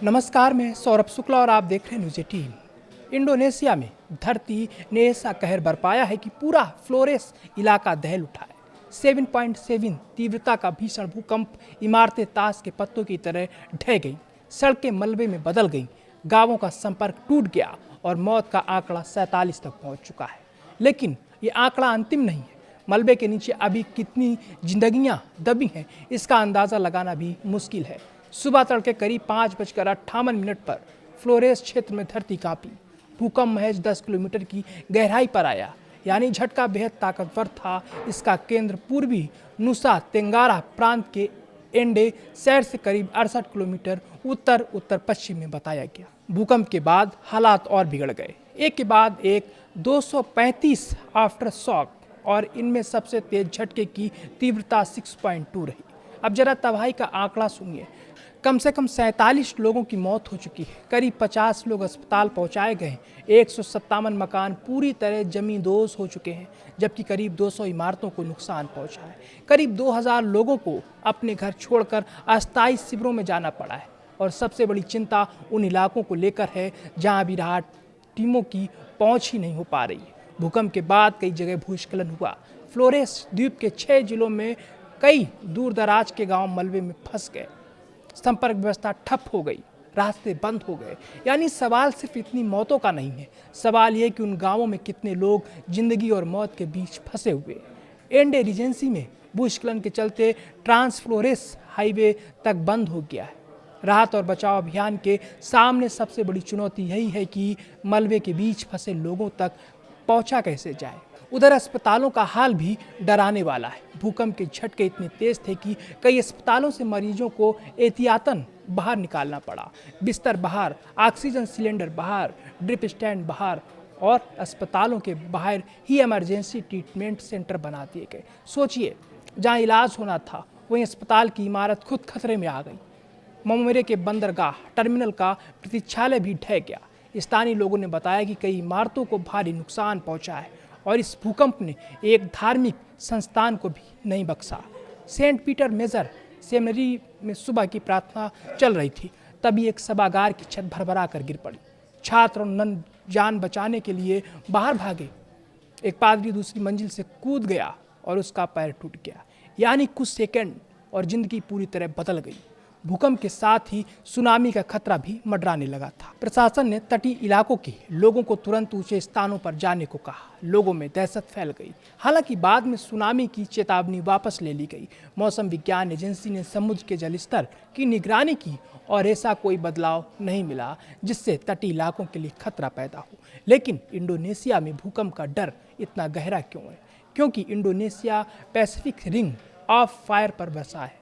नमस्कार, मैं सौरभ शुक्ला और आप देख रहे हैं न्यूज़ 18। इंडोनेशिया में धरती ने ऐसा कहर बरपाया है कि पूरा फ्लोरेस इलाका दहल उठा है। 7.7 तीव्रता का भीषण भूकंप इमारतें ताश के पत्तों की तरह ढह गईं, सड़कें मलबे में बदल गईं, गांवों का संपर्क टूट गया और मौत का आंकड़ा 47 तक पहुंच चुका है। लेकिन ये आंकड़ा अंतिम नहीं है। मलबे के नीचे अभी कितनी जिंदगियां दबी हैं, इसका अंदाज़ा लगाना भी मुश्किल है। सुबह तड़के करीब 5:58 पर फ्लोरेस क्षेत्र में धरती कांपी। भूकंप महज 10 किलोमीटर की गहराई पर आया, यानी झटका बेहद ताकतवर था। इसका केंद्र पूर्वी नुसा तेंगारा प्रांत के एंडे शहर से करीब 68 किलोमीटर उत्तर उत्तर पश्चिम में बताया गया। भूकंप के बाद हालात और बिगड़ गए। एक के बाद एक 235 आफ्टर शॉक, और इनमें सबसे तेज झटके की तीव्रता 6.2 रही। अब जरा तबाही का आंकड़ा सुनिए। कम से कम 47 लोगों की मौत हो चुकी है, करीब 50 लोग अस्पताल पहुंचाए गए हैं, 157 मकान पूरी तरह जमींदोज हो चुके हैं, जबकि करीब 200 इमारतों को नुकसान पहुंचा है। करीब 2000 लोगों को अपने घर छोड़कर अस्थायी शिविरों में जाना पड़ा है। और सबसे बड़ी चिंता उन इलाकों को लेकर है जहां अभी राहत टीमों की पहुंच ही नहीं हो पा रही है। भूकंप के बाद कई जगह भूस्खलन हुआ। फ्लोरेस द्वीप के 6 जिलों में कई दूर दराज के गांव मलबे में फंस गए, संपर्क व्यवस्था ठप हो गई, रास्ते बंद हो गए। यानी सवाल सिर्फ इतनी मौतों का नहीं है, सवाल यह कि उन गांवों में कितने लोग जिंदगी और मौत के बीच फंसे हुए। एंडे रीजेंसी में भूस्खलन के चलते ट्रांसफ्लोरेस हाईवे तक बंद हो गया है। राहत और बचाव अभियान के सामने सबसे बड़ी चुनौती यही है कि मलबे के बीच फंसे लोगों तक पहुंचा कैसे जाए। उधर अस्पतालों का हाल भी डराने वाला है। भूकंप के झटके इतने तेज थे कि कई अस्पतालों से मरीजों को एहतियातन बाहर निकालना पड़ा। बिस्तर बाहर, ऑक्सीजन सिलेंडर बाहर, ड्रिप स्टैंड बाहर, और अस्पतालों के बाहर ही इमरजेंसी ट्रीटमेंट सेंटर बना दिए गए। सोचिए, जहां इलाज होना था वहीं अस्पताल की इमारत खुद खतरे में आ गई। ममरे के बंदरगाह टर्मिनल का प्रतीक्षालय भी ढह गया। स्थानीय लोगों ने बताया कि कई इमारतों को भारी नुकसान पहुंचा है और इस भूकंप ने एक धार्मिक संस्थान को भी नहीं बख्शा। सेंट पीटर मेजर सेमिनरी में सुबह की प्रार्थना चल रही थी, तभी एक सभागार की छत भरभरा कर गिर पड़ी। छात्र और नन जान बचाने के लिए बाहर भागे। एक पादरी दूसरी मंजिल से कूद गया और उसका पैर टूट गया। यानी कुछ सेकंड और जिंदगी पूरी तरह बदल गई। भूकंप के साथ ही सुनामी का खतरा भी मंडराने लगा था। प्रशासन ने तटीय इलाकों के लोगों को तुरंत ऊंचे स्थानों पर जाने को कहा। लोगों में दहशत फैल गई। हालांकि बाद में सुनामी की चेतावनी वापस ले ली गई। मौसम विज्ञान एजेंसी ने समुद्र के जलस्तर की निगरानी की और ऐसा कोई बदलाव नहीं मिला जिससे तटीय इलाकों के लिए खतरा पैदा हो। लेकिन इंडोनेशिया में भूकंप का डर इतना गहरा क्यों है? क्योंकि Indonesia Pacific ring of fire पर बसा है।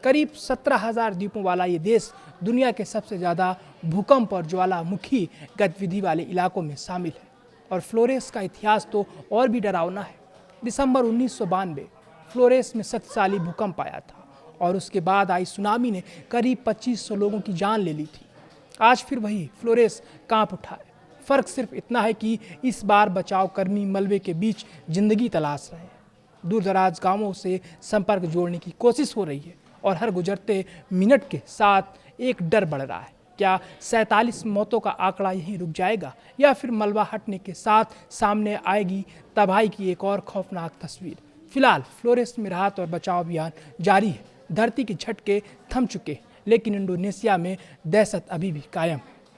करीब 17,000 द्वीपों वाला ये देश दुनिया के सबसे ज़्यादा भूकंप और ज्वालामुखी गतिविधि वाले इलाकों में शामिल है। और फ्लोरेस का इतिहास तो और भी डरावना है। दिसंबर 1992 फ्लोरेस में शक्तिशाली भूकंप आया था और उसके बाद आई सुनामी ने करीब 2500 लोगों की जान ले ली थी। आज फिर वही फ्लोरेस कांप उठा है। फ़र्क सिर्फ इतना है कि इस बार बचाव कर्मी मलबे के बीच जिंदगी तलाश रहे हैं। दूर दराज गाँवों से संपर्क जोड़ने की कोशिश हो रही है और हर गुजरते मिनट के साथ एक डर बढ़ रहा है। क्या 47 मौतों का आंकड़ा यहीं रुक जाएगा या फिर मलबा हटने के साथ सामने आएगी तबाही की एक और खौफनाक तस्वीर? फिलहाल फ्लोरेस में राहत और बचाव अभियान जारी है। धरती के झटके थम चुके हैं, लेकिन इंडोनेशिया में दहशत अभी भी कायम है।